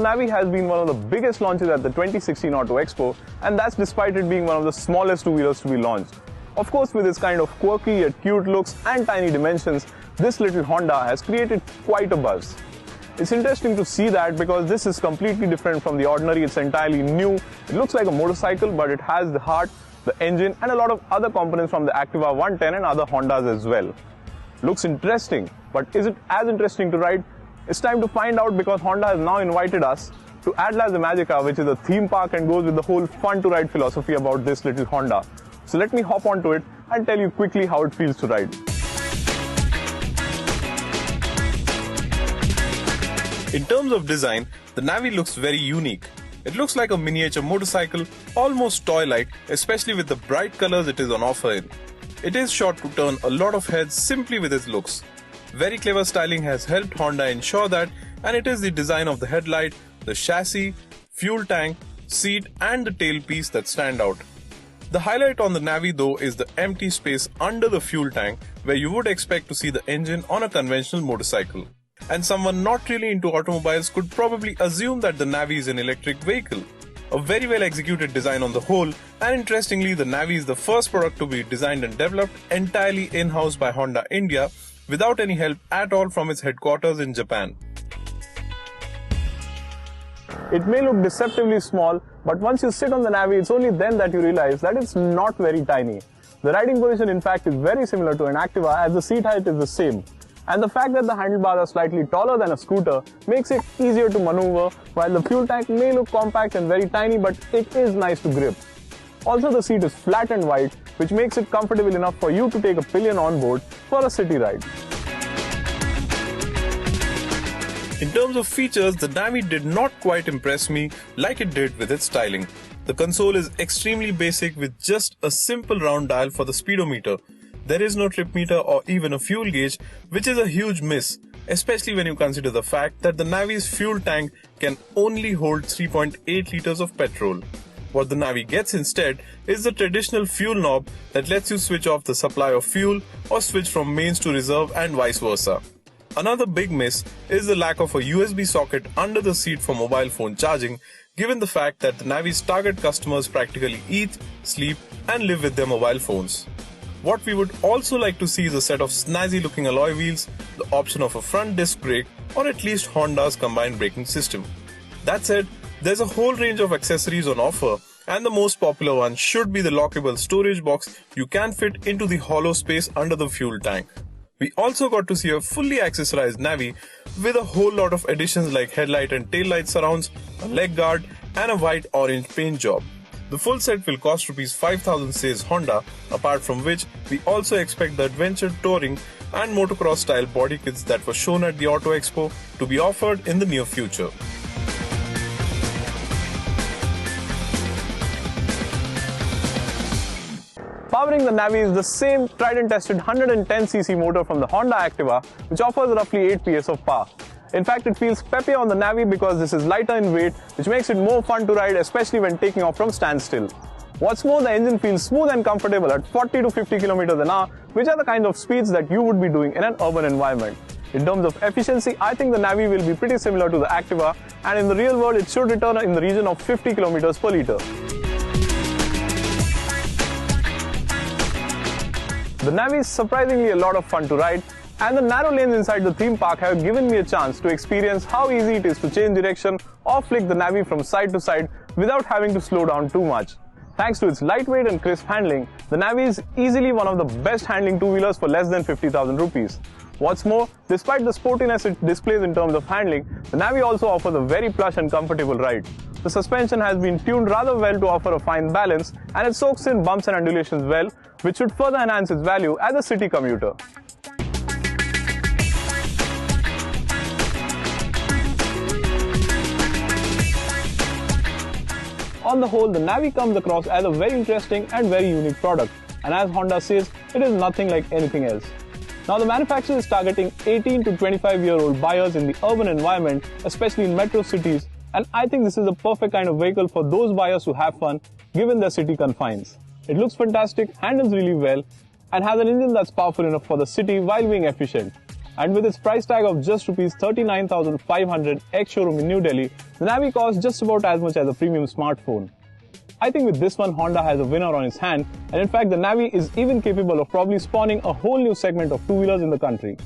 Navi has been one of the biggest launches at the 2016 Auto Expo, and that's despite it being one of the smallest two-wheelers to be launched. Of course, with its kind of quirky yet cute looks and tiny dimensions, this little Honda has created quite a buzz. It's interesting to see that because this is completely different from the ordinary. It's entirely new. It looks like a motorcycle, but it has the heart, the engine, and a lot of other components from the Activa 110 and other Hondas as well. Looks interesting, but is it as interesting to ride? It's time to find out because Honda has now invited us to Atlas Imagica, which is a theme park and goes with the whole fun to ride philosophy about this little Honda. So let me hop onto it and tell you quickly how it feels to ride. In terms of design, the Navi looks very unique. It looks like a miniature motorcycle, almost toy-like, especially with the bright colors it is on offer in. It is sure to turn a lot of heads simply with its looks. Very clever styling has helped Honda ensure that, and it is the design of the headlight, the chassis, fuel tank, seat and the tailpiece that stand out. The highlight on the Navi though is the empty space under the fuel tank where you would expect to see the engine on a conventional motorcycle. And someone not really into automobiles could probably assume that the Navi is an electric vehicle. A very well executed design on the whole, and interestingly the Navi is the first product to be designed and developed entirely in-house by Honda India without any help at all from its headquarters in Japan. It may look deceptively small, but once you sit on the Navi, it's only then that you realize that it's not very tiny. The riding position in fact is very similar to an Activa as the seat height is the same. And the fact that the handlebars are slightly taller than a scooter makes it easier to maneuver, while the fuel tank may look compact and very tiny, but it is nice to grip. Also, the seat is flat and wide, which makes it comfortable enough for you to take a pillion on board for a city ride. In terms of features, the Navi did not quite impress me like it did with its styling. The console is extremely basic with just a simple round dial for the speedometer. There is no trip meter or even a fuel gauge, which is a huge miss, especially when you consider the fact that the Navi's fuel tank can only hold 3.8 liters of petrol. What the Navi gets instead is the traditional fuel knob that lets you switch off the supply of fuel or switch from mains to reserve and vice versa. Another big miss is the lack of a USB socket under the seat for mobile phone charging, given the fact that the Navi's target customers practically eat, sleep and live with their mobile phones. What we would also like to see is a set of snazzy looking alloy wheels, the option of a front disc brake or at least Honda's combined braking system. That said, there's a whole range of accessories on offer, and the most popular one should be the lockable storage box you can fit into the hollow space under the fuel tank. We also got to see a fully accessorized Navi with a whole lot of additions like headlight and taillight surrounds, a leg guard and a white-orange paint job. The full set will cost Rs 5,000 says Honda, apart from which we also expect the adventure, touring and motocross style body kits that were shown at the Auto Expo to be offered in the near future. Powering the Navi is the same tried and tested 110cc motor from the Honda Activa, which offers roughly 8 PS of power. In fact, it feels peppier on the Navi because this is lighter in weight, which makes it more fun to ride, especially when taking off from standstill. What's more, the engine feels smooth and comfortable at 40 to 50 km an hour, which are the kinds of speeds that you would be doing in an urban environment. In terms of efficiency, I think the Navi will be pretty similar to the Activa, and in the real world, it should return in the region of 50 km per litre. The Navi is surprisingly a lot of fun to ride, and the narrow lanes inside the theme park have given me a chance to experience how easy it is to change direction or flick the Navi from side to side without having to slow down too much. Thanks to its lightweight and crisp handling, the Navi is easily one of the best handling two-wheelers for less than 50,000 rupees. What's more, despite the sportiness it displays in terms of handling, the Navi also offers a very plush and comfortable ride. The suspension has been tuned rather well to offer a fine balance, and it soaks in bumps and undulations well, which should further enhance its value as a city commuter. On the whole, the Navi comes across as a very interesting and very unique product, and as Honda says, it is nothing like anything else. Now, the manufacturer is targeting 18 to 25-year-old buyers in the urban environment, especially in metro cities, and I think this is the perfect kind of vehicle for those buyers who have fun given their city confines. It looks fantastic, handles really well, and has an engine that's powerful enough for the city while being efficient. And with its price tag of just Rs 39,500 ex-showroom in New Delhi, the Navi costs just about as much as a premium smartphone. I think with this one, Honda has a winner on its hand, and in fact the Navi is even capable of probably spawning a whole new segment of two-wheelers in the country.